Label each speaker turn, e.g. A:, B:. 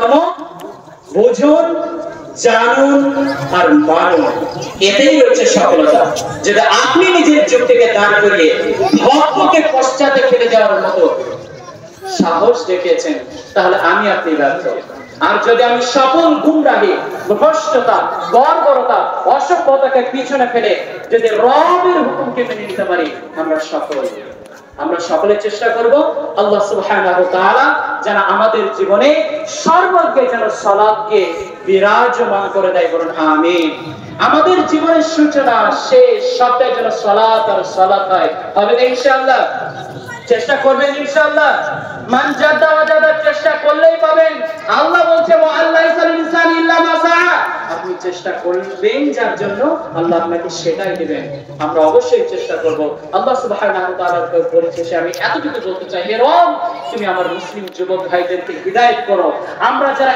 A: ধর্ম বুঝুন, জানুন আর মানুন, এটাই হচ্ছে সফলতা। যদি আপনি নিজের যুক্তিকে দাঁড় করিয়ে ভক্তকে পশ্চাতে ফেলে যাওয়ার মতো সাহস দেখিয়েছেন, তাহলে আমি আপনি ব্যর্থ। আর যদি আমি সকল গুমরাহি, ভ্রষ্টতা, বর্বরতা, অসভ্যতাকে পিছনে ফেলে যদি রবের হুকুমকে মেনে নিতে পারি, আমরা সকলে চেষ্টা করব আল্লাহ সুবহানাহু ওয়া তাআলা যেন আমাদের জীবনে সর্বজ্ঞে যেন সালাতকে বিরাজমান করে দেয়, বলুন আমিন। আমাদের জীবনের সূচনা শেষ সবটাই যেন সালাত আর সালাত হয়, হবে না ইনশাআল্লাহ? চেষ্টা করবেন ইনশাআল্লাহ। মান জাদ্দা ওয়াজাদা, চেষ্টা করলেই পাবেন। আল্লাহ বলছে ওয়া আল্লাইসাল ইনসান ইল্লা মা সাআ, আপনি চেষ্টা করবেন যার জন্য আল্লাহ আপনাকে সেটাই দিবেন। আমরা অবশ্যই চেষ্টা করব। আল্লাহ সুবহানাহু ওয়া তাআলার পরিচয়ে আমি এতটুকু বলতে চাই, হে রব, তুমি আমার মুসলিম যুবক ভাইদেরকে হিদায়াত করো। আমরা যারা